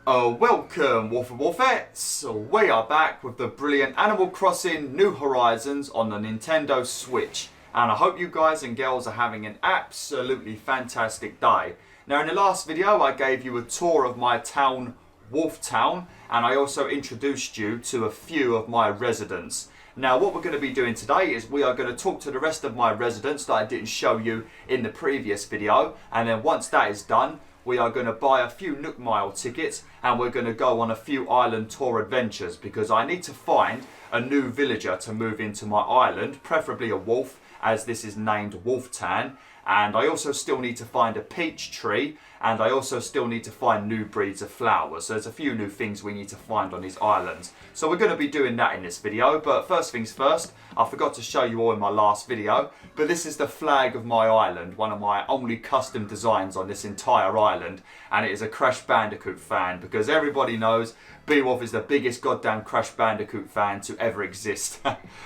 Welcome BwolfTheWolfettes! We are back with the brilliant Animal Crossing New Horizons on the Nintendo Switch, and I hope you guys and girls are having an absolutely fantastic day. Now in the last video I gave you a tour of my town, Wolf Town, and I also introduced you to a few of my residents. Now what we're going to be doing today is we are going to talk to the rest of my residents that I didn't show you in the previous video, and then once that is done we are going to buy a few Nook Mile tickets and we're going to go on a few island tour adventures because I need to find a new villager to move into my island, preferably a wolf as this is named Wolftown, and I also still need to find a peach tree, and I also still need to find new breeds of flowers. So there's a few new things we need to find on these islands. So we're going to be doing that in this video, but first things first, I forgot to show you all in my last video, but this is the flag of my island, one of my only custom designs on this entire island, and it is a Crash Bandicoot fan because everybody knows BwolfTheWolf is the biggest goddamn Crash Bandicoot fan to ever exist.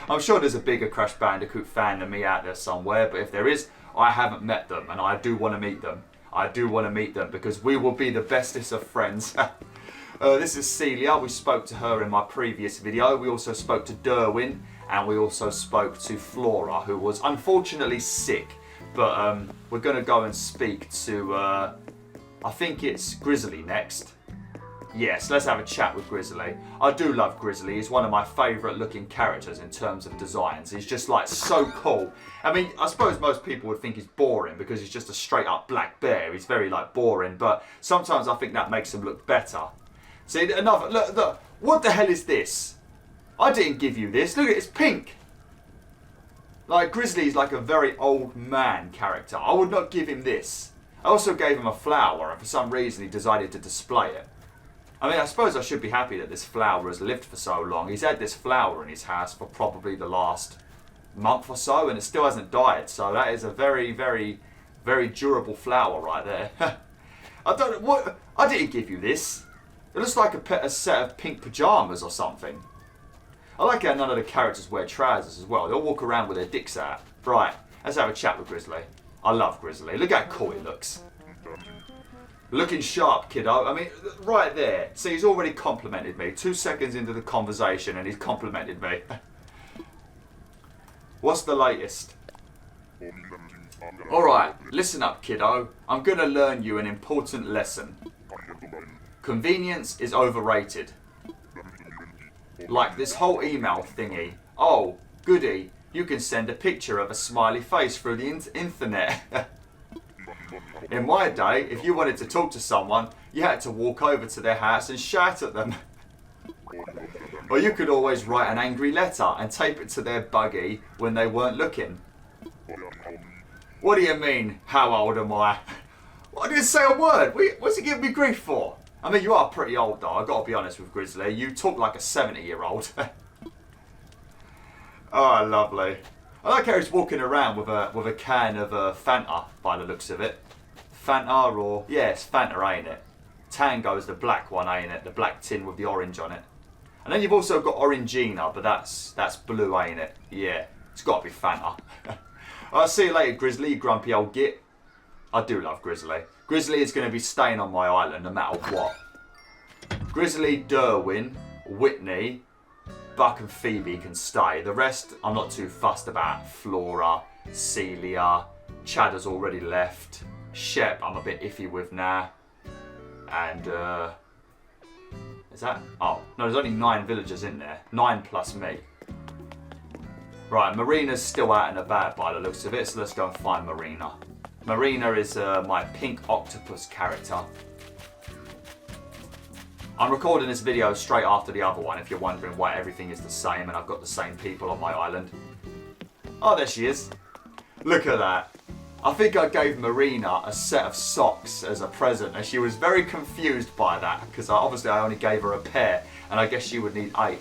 I'm sure there's a bigger Crash Bandicoot fan than me out there somewhere, but if there is, I haven't met them and I do want to meet them. I do want to meet them because we will be the bestest of friends. This is Celia. We spoke to her in my previous video. We also spoke to Derwin and we also spoke to Flora, who was unfortunately sick. But we're going to go and speak to, I think it's Grizzly next. Yes, let's have a chat with Grizzly. I do love Grizzly. He's one of my favourite looking characters in terms of designs. He's just like so cool. I mean, I suppose most people would think he's boring because he's just a straight up black bear. He's very like boring, but sometimes I think that makes him look better. See, another, look, what the hell is this? I didn't give you this. Look, it's pink. Like, Grizzly's like a very old man character. I would not give him this. I also gave him a flower and for some reason he decided to display it. I mean, I suppose I should be happy that this flower has lived for so long. He's had this flower in his house for probably the last month or so, and it still hasn't died. So that is a very, very, very durable flower right there. I don't know what. I didn't give you this. It looks like a set of pink pajamas or something. I like how none of the characters wear trousers as well. They all walk around with their dicks out. Right, let's have a chat with Grizzly. I love Grizzly. Look how cool he looks. Looking sharp, kiddo. I mean, right there. See, he's already complimented me. 2 seconds into the conversation and he's complimented me. What's the latest? Alright, listen up, kiddo. I'm going to learn you an important lesson. Convenience is overrated. Like this whole email thingy. Oh, goody. You can send a picture of a smiley face through the internet. In my day, if you wanted to talk to someone, you had to walk over to their house and shout at them. Or you could always write an angry letter and tape it to their buggy when they weren't looking. What do you mean, how old am I? Well, I didn't say a word. What's he giving me grief for? I mean, you are pretty old though, I've got to be honest with Grizzly. You talk like a 70-year-old. Oh, lovely. I like how he's walking around with a can of Fanta by the looks of it. Fanta or... yeah, it's Fanta, ain't it? Tango's the black one, ain't it? The black tin with the orange on it. And then you've also got Orangina, but that's blue, ain't it? Yeah, it's got to be Fanta. I'll see you later, Grizzly, you grumpy old git. I do love Grizzly. Grizzly is going to be staying on my island no matter what. Grizzly, Derwin, Whitney, Buck and Phoebe can stay. The rest, I'm not too fussed about. Flora, Celia, Chad has already left. Shep, I'm a bit iffy with now. And, is that? Oh, no, there's only 9 villagers in there. 9 plus me. Right, Marina's still out and about by the looks of it, so let's go and find Marina. Marina is my pink octopus character. I'm recording this video straight after the other one if you're wondering why everything is the same and I've got the same people on my island. Oh, there she is. Look at that. I think I gave Marina a set of socks as a present and she was very confused by that because obviously I only gave her a pair and I guess she would need 8.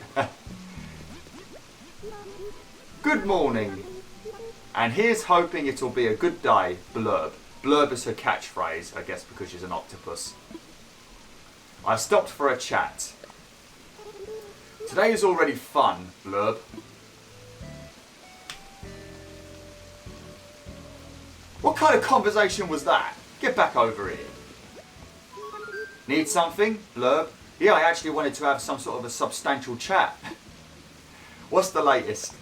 Good morning. And here's hoping it'll be a good day, Blurb. Blurb is her catchphrase, I guess because she's an octopus. I stopped for a chat. Today is already fun, Blurb. What kind of conversation was that? Get back over here. Need something, Blurb? Yeah, I actually wanted to have some sort of a substantial chat. What's the latest?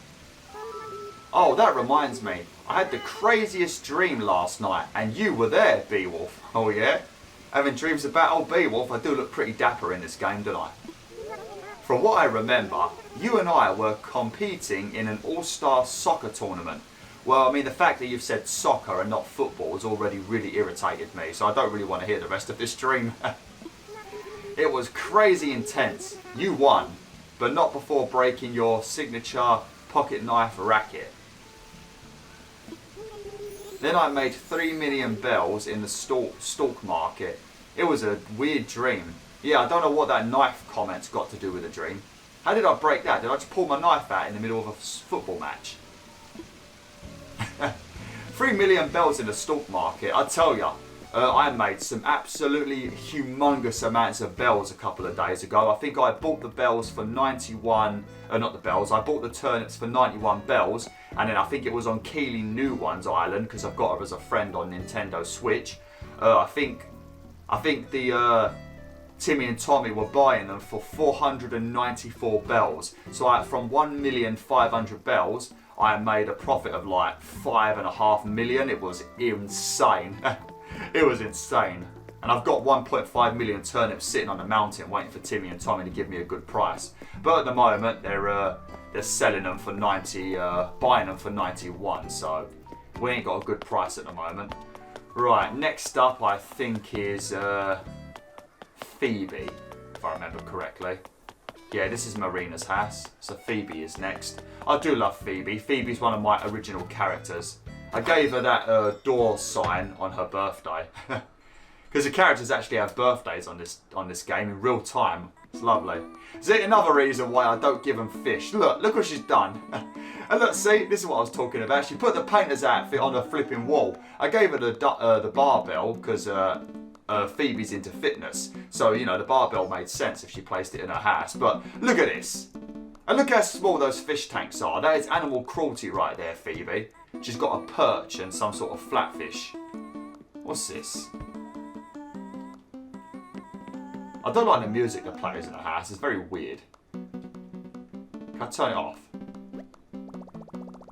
Oh, that reminds me. I had the craziest dream last night, and you were there, Beowulf. Oh yeah? Having dreams about old Beowulf, I do look pretty dapper in this game, don't I? From what I remember, you and I were competing in an all-star soccer tournament. Well, I mean, the fact that you've said soccer and not football has already really irritated me, so I don't really want to hear the rest of this dream. It was crazy intense. You won, but not before breaking your signature pocket knife racket. Then I made 3 million bells in the stalk market. It was a weird dream. Yeah, I don't know what that knife comment's got to do with the dream. How did I break that? Did I just pull my knife out in the middle of a football match? 3 million bells in the stalk market. I tell ya, I made some absolutely humongous amounts of bells a couple of days ago. I think I bought the bells for 91, not the bells, I bought the turnips for 91 bells, and then I think it was on Keely New One's island, because I've got her as a friend on Nintendo Switch. I think the Timmy and Tommy were buying them for 494 bells. So from 1,500,000 bells, I made a profit of like 5.5 million. It was insane. It was insane. And I've got 1.5 million turnips sitting on the mountain waiting for Timmy and Tommy to give me a good price. But at the moment, they're selling them for 90, buying them for 91. So we ain't got a good price at the moment. Right, next up I think is Phoebe, if I remember correctly. Yeah, this is Marina's house, so Phoebe is next. I do love Phoebe. Phoebe's one of my original characters. I gave her that door sign on her birthday. Because the characters actually have birthdays on this game in real time. It's lovely. Is it another reason why I don't give them fish? Look what she's done. And look, see, this is what I was talking about. She put the painter's outfit on her flipping wall. I gave her the barbell because Phoebe's into fitness. So, you know, the barbell made sense if she placed it in her house. But look at this. And look how small those fish tanks are. That is animal cruelty right there, Phoebe. She's got a perch and some sort of flatfish. What's this? I don't like the music that plays in the house. It's very weird. Can I turn it off?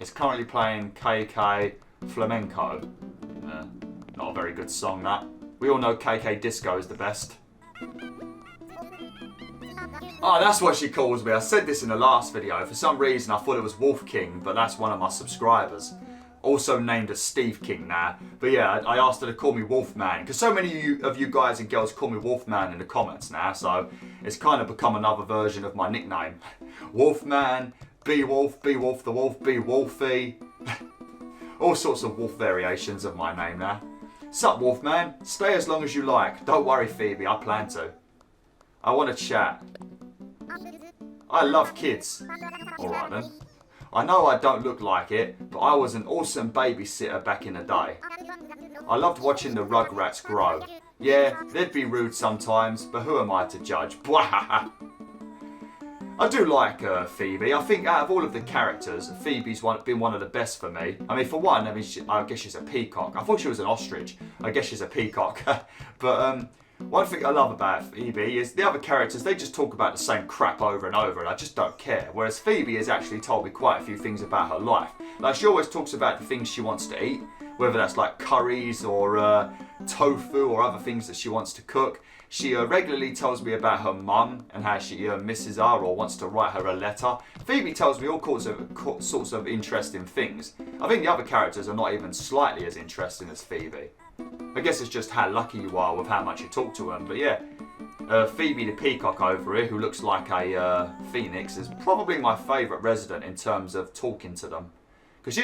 It's currently playing KK Flamenco. Not a very good song, that. We all know KK Disco is the best. Oh, that's what she calls me. I said this in the last video. For some reason, I thought it was Wolf King, but that's one of my subscribers. Also named as Steve King now. But yeah, I asked her to call me Wolfman, because so many of you guys and girls call me Wolfman in the comments now, so it's kind of become another version of my nickname. Wolfman, Beowulf, BwolfTheWolf, Bewolfie. All sorts of wolf variations of my name now. Sup, Wolfman? Stay as long as you like. Don't worry, Phoebe, I plan to. I want to chat. I love kids. Alright then. I know I don't look like it, but I was an awesome babysitter back in the day. I loved watching the Rugrats grow. Yeah, they'd be rude sometimes, but who am I to judge? I do like Phoebe. I think out of all of the characters, Phoebe's been one of the best for me. I mean, for one, I guess she's a peacock. I thought she was an ostrich. I guess she's a peacock. But one thing I love about Phoebe is the other characters, they just talk about the same crap over and over, and I just don't care. Whereas Phoebe has actually told me quite a few things about her life. Like, she always talks about the things she wants to eat, whether that's like curries or tofu or other things that she wants to cook. She regularly tells me about her mum and how she misses her or wants to write her a letter. Phoebe tells me all sorts of interesting things. I think the other characters are not even slightly as interesting as Phoebe. I guess it's just how lucky you are with how much you talk to them. But yeah, Phoebe the peacock over here, who looks like a phoenix, is probably my favourite resident in terms of talking to them. Because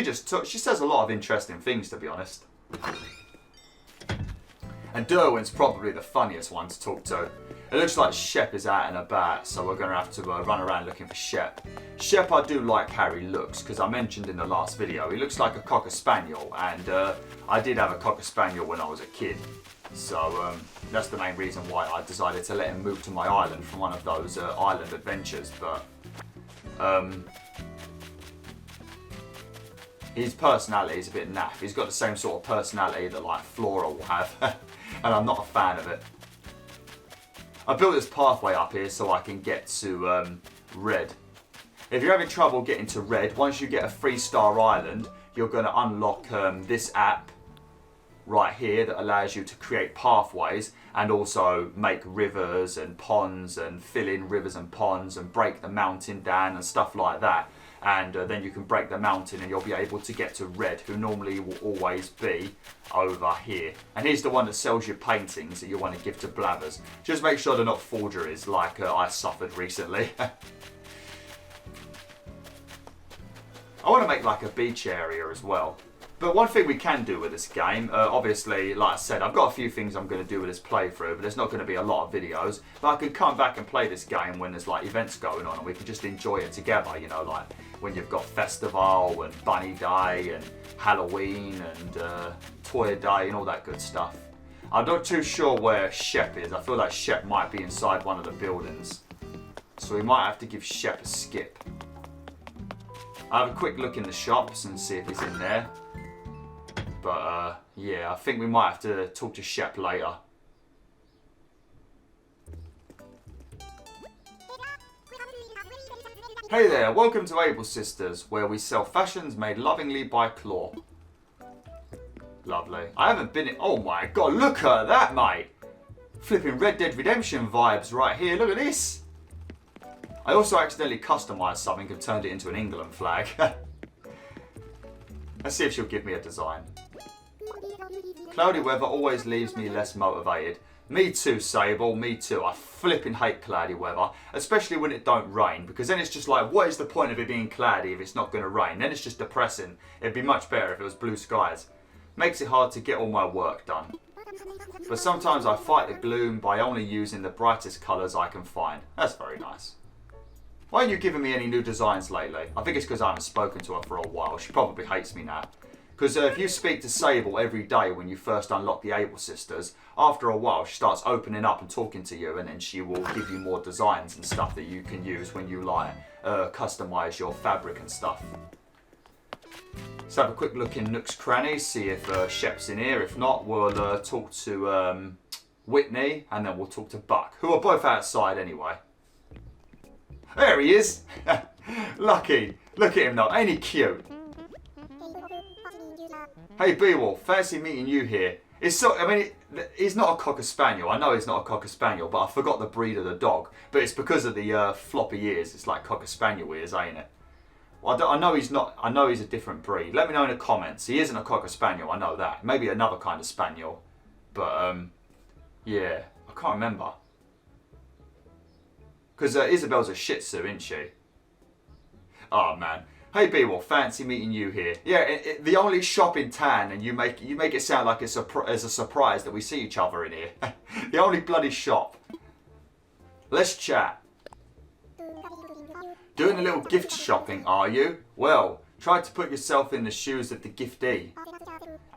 she says a lot of interesting things, to be honest. And Derwin's probably the funniest one to talk to. It looks like Shep is out and about, so we're going to have to run around looking for Shep. Shep, I do like how he looks, because I mentioned in the last video, he looks like a Cocker Spaniel, and I did have a Cocker Spaniel when I was a kid. So that's the main reason why I decided to let him move to my island from one of those island adventures, but his personality is a bit naff. He's got the same sort of personality that like Flora will have, and I'm not a fan of it. I built this pathway up here so I can get to red. If you're having trouble getting to red, once you get a 3-star island, you're going to unlock this app right here that allows you to create pathways and also make rivers and ponds and fill in rivers and ponds and break the mountain down and stuff like that. And then you can break the mountain and you'll be able to get to red, who normally will always be over here. And here's the one that sells you paintings that you want to give to blabbers. Just make sure they're not forgeries like I suffered recently. I want to make like a beach area as well. But one thing we can do with this game, obviously, like I said, I've got a few things I'm going to do with this playthrough, but there's not going to be a lot of videos. But I can come back and play this game when there's like events going on and we can just enjoy it together, you know, like when you've got Festival and Bunny Day and Halloween and Toy Day and all that good stuff. I'm not too sure where Shep is. I feel like Shep might be inside one of the buildings. So we might have to give Shep a skip. I'll have a quick look in the shops and see if he's in there. But yeah, I think we might have to talk to Shep later. Hey there, welcome to Able Sisters, where we sell fashions made lovingly by Claw. Lovely. I haven't been in... Oh my god, look at that, mate! Flipping Red Dead Redemption vibes right here, look at this! I also accidentally customised something and turned it into an England flag. Let's see if she'll give me a design. Cloudy weather always leaves me less motivated. Me too, Sable, me too. I flipping hate cloudy weather, especially when it don't rain, because then it's just like, what is the point of it being cloudy if it's not going to rain? Then it's just depressing. It'd be much better if it was blue skies. Makes it hard to get all my work done. But sometimes I fight the gloom by only using the brightest colours I can find. That's very nice. Why aren't you giving me any new designs lately? I think it's because I haven't spoken to her for a while. She probably hates me now. Because if you speak to Sable every day when you first unlock the Able Sisters, after a while she starts opening up and talking to you, and then she will give you more designs and stuff that you can use when you like customise your fabric and stuff. Let's have a quick look in Nook's cranny, see if Shep's in here. If not, we'll talk to Whitney, and then we'll talk to Buck, who are both outside anyway. There he is! Lucky! Look at him though, ain't he cute? Hey BwolfTheWolf, fancy meeting you here. It's so, I mean, he's not a Cocker Spaniel. I know he's not a Cocker Spaniel, but I forgot the breed of the dog. But it's because of the floppy ears. It's like Cocker Spaniel ears, ain't it? Well, I know he's not. I know he's a different breed. Let me know in the comments. He isn't a Cocker Spaniel. I know that. Maybe another kind of Spaniel. But yeah, I can't remember. Because Isabelle's a Shih Tzu, isn't she? Oh man. Hey BwolfTheWolf, fancy meeting you here. Yeah, the only shop in town, and you make it sound like it's a surprise that we see each other in here. The only bloody shop. Let's chat. Doing a little gift shopping, are you? Well, try to put yourself in the shoes of the giftee.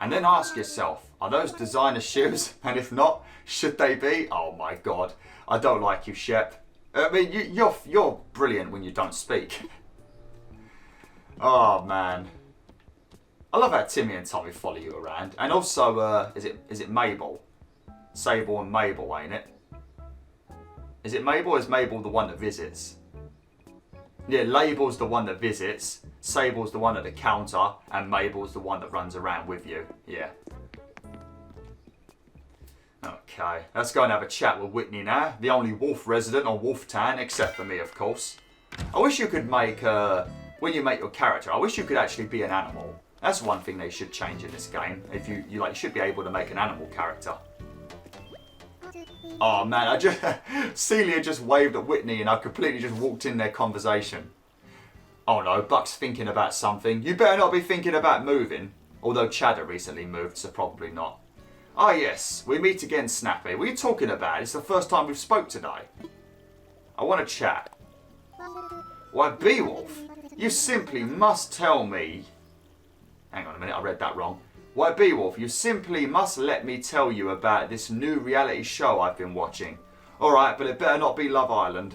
And then ask yourself, are those designer shoes? And if not, should they be? Oh my god, I don't like you, Shep. I mean, you're brilliant when you don't speak. Oh man, I love how Timmy and Tommy follow you around. And also, is it Mabel? Sable and Mabel, ain't it? Is it Mabel or is Mabel the one that visits? Yeah, Label's the one that visits, Sable's the one at the counter, and Mabel's the one that runs around with you. Yeah. Okay, let's go and have a chat with Whitney now. The only wolf resident on Wolf Town, except for me, of course. I wish you could make, when you make your character, I wish you could actually be an animal. That's one thing they should change in this game. If you should be able to make an animal character. Oh man, Celia just waved at Whitney and I completely just walked in their conversation. Oh no, Buck's thinking about something. You better not be thinking about moving. Although Cheddar recently moved, so probably not. Ah yes, we meet again, Snappy. What are you talking about? It's the first time we've spoke today. I want to chat. Why, BwolfTheWolf, you simply must tell me... Hang on a minute, I read that wrong. Why, BwolfTheWolf, you simply must let me tell you about this new reality show I've been watching. Alright, but it better not be Love Island.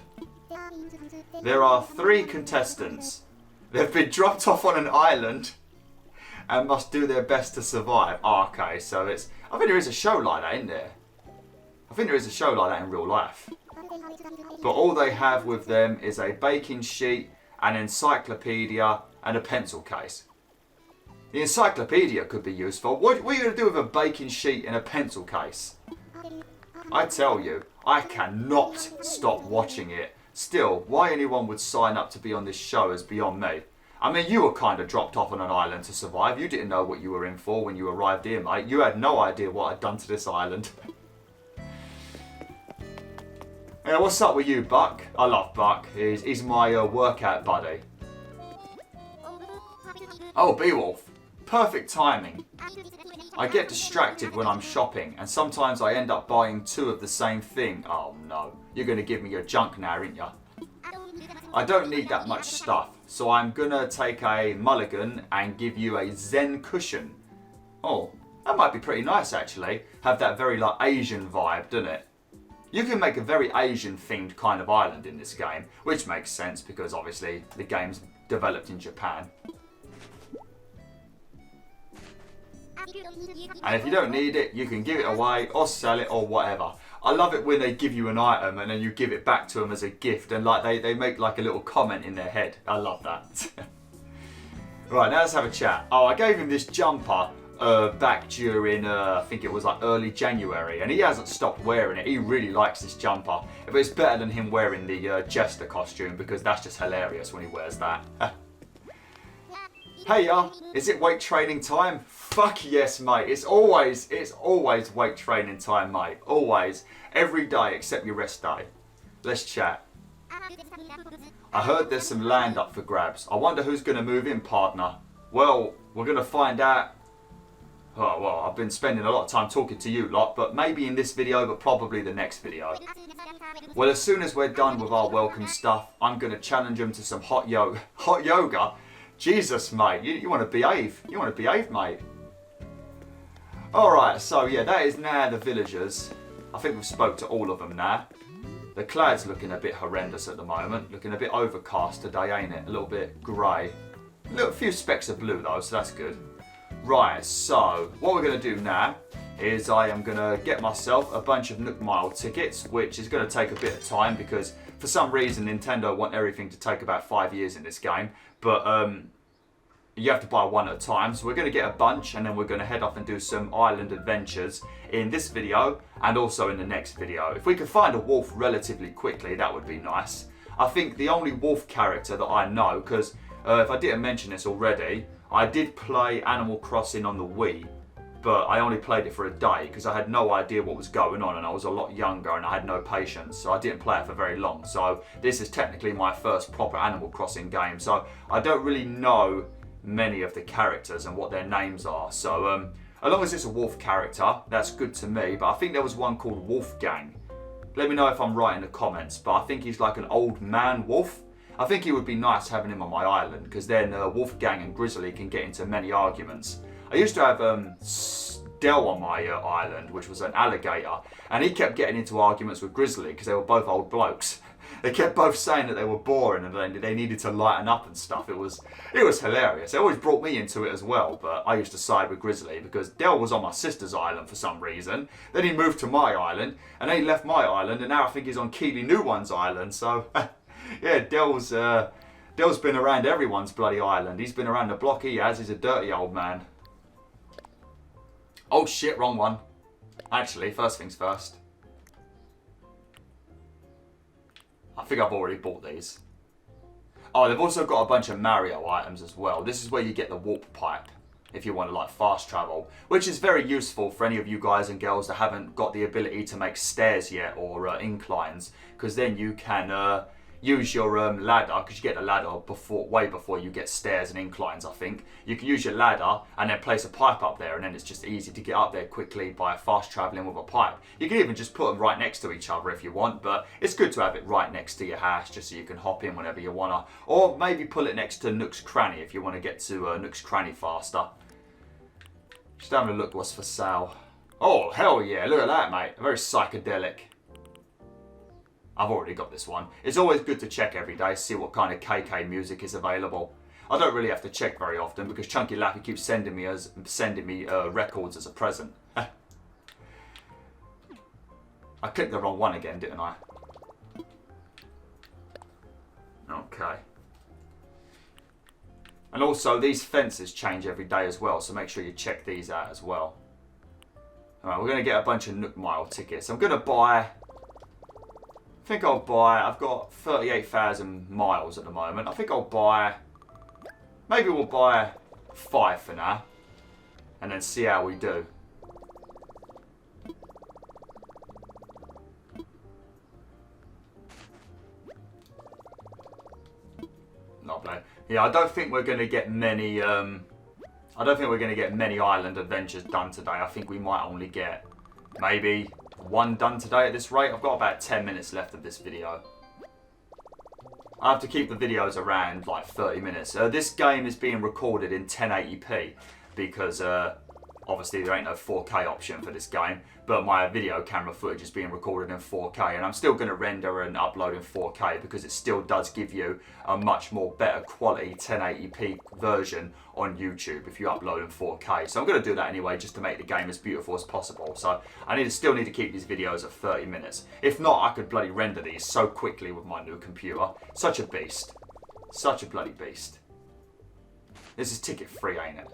There are 3 contestants. They've been dropped off on an island and must do their best to survive. Oh, okay, so it's... I think there is a show like that, isn't there? I think there is a show like that in real life. But all they have with them is a baking sheet, an encyclopedia and a pencil case. The encyclopedia could be useful. What are you going to do with a baking sheet and a pencil case? I tell you, I cannot stop watching it. Still, why anyone would sign up to be on this show is beyond me. I mean, you were kind of dropped off on an island to survive. You didn't know what you were in for when you arrived here, mate. You had no idea what I'd done to this island. Yeah, what's up with you, Buck? I love Buck. He's my workout buddy. Oh, Beowulf. Perfect timing. I get distracted when I'm shopping, and sometimes I end up buying 2 of the same thing. Oh no, you're going to give me your junk now, aren't you? I don't need that much stuff, so I'm going to take a mulligan and give you a Zen cushion. Oh, that might be pretty nice actually. Have that very like Asian vibe, doesn't it? You can make a very Asian themed kind of island in this game, which makes sense because obviously the game's developed in Japan. And if you don't need it, you can give it away or sell it or whatever. I love it when they give you an item and then you give it back to them as a gift and like they make like a little comment in their head. I love that. Right, now let's have a chat. Oh, I gave him this jumper back during, I think it was like early January, and he hasn't stopped wearing it. He really likes this jumper. But it's better than him wearing the Jester costume because that's just hilarious when he wears that. Hey is it weight training time? Fuck yes, mate. It's always weight training time, mate. Always. Every day except your rest day. Let's chat. I heard there's some land up for grabs. I wonder who's going to move in, partner. Well, we're going to find out. Oh, well, I've been spending a lot of time talking to you lot, but maybe in this video, but probably the next video. Well, as soon as we're done with our welcome stuff, I'm going to challenge them to some hot yoga. Hot yoga? Jesus, mate, you want to behave. You want to behave, mate. Alright, so yeah, that is now the villagers. I think we've spoke to all of them now. The cloud's looking a bit horrendous at the moment. Looking a bit overcast today, ain't it? A little bit grey. A few specks of blue though, so that's good. Right, so what we're going to do now is I am going to get myself a bunch of Nook Mile tickets, which is going to take a bit of time because for some reason Nintendo want everything to take about 5 years in this game. But you have to buy one at a time. So we're going to get a bunch and then we're going to head off and do some island adventures in this video and also in the next video. If we could find a wolf relatively quickly, that would be nice. I think the only wolf character that I know, because if I didn't mention this already, I did play Animal Crossing on the Wii, but I only played it for a day because I had no idea what was going on and I was a lot younger and I had no patience, so I didn't play it for very long. So this is technically my first proper Animal Crossing game, so I don't really know many of the characters and what their names are. So as long as it's a wolf character, that's good to me. But I think there was one called Wolfgang. Let me know if I'm right in the comments, but I think he's like an old man wolf. I think it would be nice having him on my island because then Wolfgang and Grizzly can get into many arguments. I used to have Dell on my island, which was an alligator, and he kept getting into arguments with Grizzly because they were both old blokes. They kept both saying that they were boring and they needed to lighten up and stuff. It was hilarious. It always brought me into it as well, but I used to side with Grizzly because Dell was on my sister's island for some reason. Then he moved to my island, and then he left my island, and now I think he's on Keely New One's island. So, yeah, Dell's been around everyone's bloody island. He's been around the block, he has. He's a dirty old man. Oh shit, wrong one. Actually, first things first. I think I've already bought these. Oh, they've also got a bunch of Mario items as well. This is where you get the warp pipe if you want to like fast travel, which is very useful for any of you guys and girls that haven't got the ability to make stairs yet or inclines, because then you can use your ladder, because you get the ladder way before you get stairs and inclines. I think you can use your ladder and then place a pipe up there, and then it's just easy to get up there quickly by fast traveling with a pipe. You can even just put them right next to each other if you want, but it's good to have it right next to your house just so you can hop in whenever you wanna, or maybe pull it next to Nook's Cranny if you want to get to Nook's Cranny faster. Just having a look what's for sale. Oh hell yeah, look at that, mate. Very psychedelic. I've already got this one. It's always good to check every day, see what kind of KK music is available. I don't really have to check very often because Chunky Lappy keeps sending me records as a present. I clicked the wrong one again, didn't I? Okay. And also, these fences change every day as well, so make sure you check these out as well. Alright, we're going to get a bunch of Nook Mile tickets. I'm going to buy... I think I'll buy... I've got 38,000 miles at the moment. I think I'll buy... Maybe we'll buy 5 for now. And then see how we do. Lovely. Yeah, I don't think we're going to get many... I don't think we're going to get many island adventures done today. I think we might only get maybe 1 done today at this rate. I've got about 10 minutes left of this video. I have to keep the videos around like 30 minutes. This game is being recorded in 1080p because obviously there ain't no 4K option for this game. But my video camera footage is being recorded in 4K, and I'm still going to render and upload in 4K because it still does give you a much more better quality 1080p version on YouTube if you upload in 4K. So I'm going to do that anyway, just to make the game as beautiful as possible. So I still need to keep these videos at 30 minutes. If not, I could bloody render these so quickly with my new computer. Such a beast. Such a bloody beast. This is ticket free, ain't it?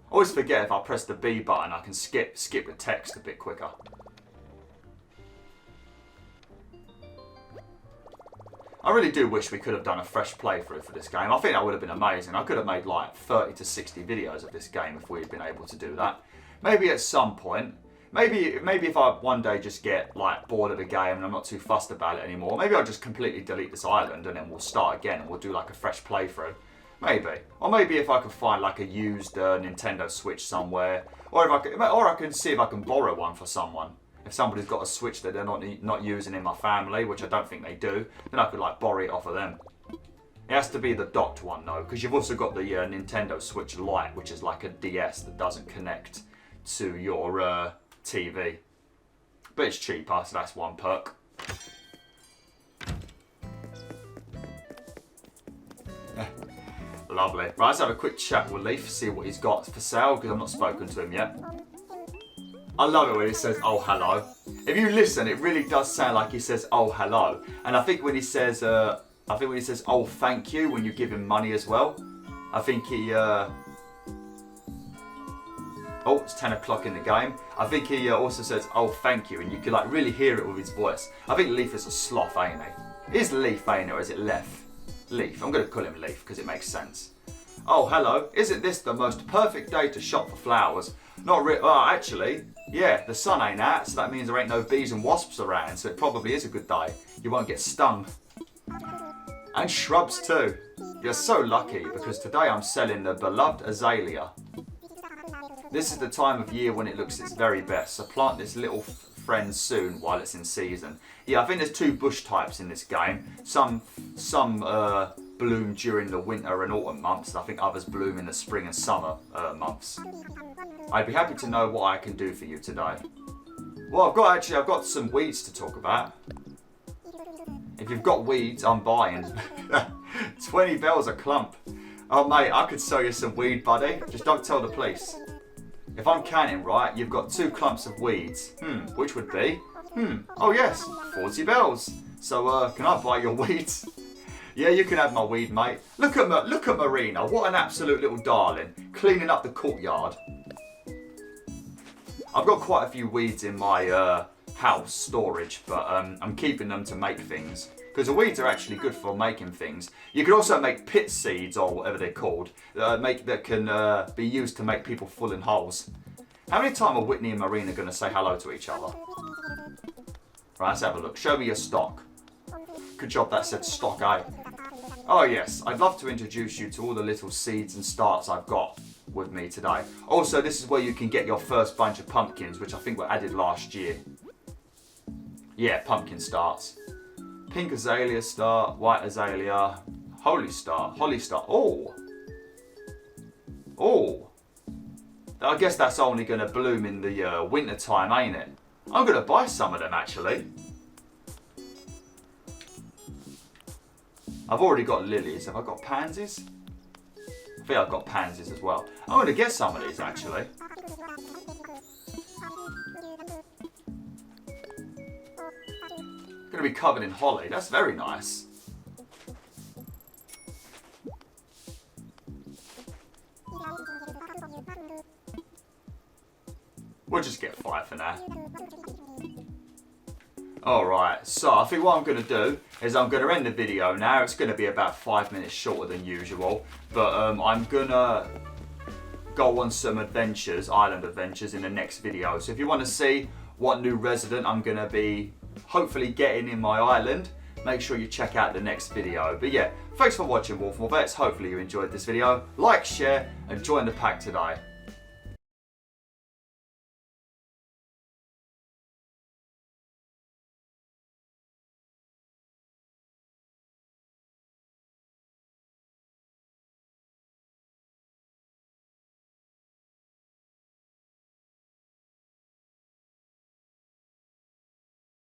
I always forget if I press the B button, I can skip the text a bit quicker. I really do wish we could have done a fresh playthrough for this game. I think that would have been amazing. I could have made like 30 to 60 videos of this game if we had been able to do that. Maybe at some point. Maybe if I one day just get like bored of the game and I'm not too fussed about it anymore, maybe I'll just completely delete this island and then we'll start again and we'll do like a fresh playthrough. Maybe. Or maybe if I could find like a used Nintendo Switch somewhere. Or I can see if I can borrow one for someone. If somebody's got a Switch that they're not using in my family, which I don't think they do, then I could like borrow it off of them. It has to be the docked one though, because you've also got the Nintendo Switch Lite, which is like a DS that doesn't connect to your TV. But it's cheaper, so that's one perk. Lovely. Right, let's have a quick chat with Leaf, see what he's got for sale, because I've not spoken to him yet. I love it when he says, oh, hello. If you listen, it really does sound like he says, oh, hello. And I think when he says, oh, thank you, when you give him money as well, I think he, oh, it's 10 o'clock in the game. I think he also says, oh, thank you, and you can like really hear it with his voice. I think Leaf is a sloth, ain't he? Is Leaf, ain't he, or is it Lef? Leaf. I'm going to call him Leaf because it makes sense. Oh, hello. Isn't this the most perfect day to shop for flowers? Not really. Oh, actually, yeah, the sun ain't out, so that means there ain't no bees and wasps around, so it probably is a good day. You won't get stung. And shrubs too. You're so lucky because today I'm selling the beloved azalea. This is the time of year when it looks its very best, so plant this little friend soon while it's in season. Yeah, I think there's 2 bush types in this game. Some bloom during the winter and autumn months, and I think others bloom in the spring and summer months. I'd be happy to know what I can do for you today. Well, I've got some weeds to talk about. If you've got weeds, I'm buying. 20 bells a clump. Oh mate, I could sell you some weed, buddy. Just don't tell the police. If I'm counting right, you've got 2 clumps of weeds. Which would be? Oh yes, 40 bells. So can I buy your weeds? Yeah, you can have my weed, mate. Look at Marina. What an absolute little darling. Cleaning up the courtyard. I've got quite a few weeds in my house storage, but I'm keeping them to make things. Because the weeds are actually good for making things. You can also make pit seeds, or whatever they're called, that can be used to make people full in holes. How many times are Whitney and Marina going to say hello to each other? Right, let's have a look. Show me your stock. Good job that said stock, eh? Oh yes, I'd love to introduce you to all the little seeds and starts I've got with me today. Also, this is where you can get your first bunch of pumpkins, which I think were added last year. Yeah, pumpkin starts. Pink azalea start, white azalea, holly star. Oh! Oh! I guess that's only going to bloom in the winter time, ain't it? I'm going to buy some of them, actually. I've already got lilies. Have I got pansies? I think I've got pansies as well. I'm going to get some of these, actually. going to be covered in holly. That's very nice. We'll just get 5 for now. Alright, so I think what I'm going to do is I'm going to end the video now. It's going to be about 5 minutes shorter than usual. But I'm going to go on some adventures, island adventures, in the next video. So if you want to see what new resident I'm going to be hopefully getting in my island, make sure you check out the next video. But yeah, thanks for watching, Wolf Vets. Hopefully you enjoyed this video. Like, share, and join the pack today.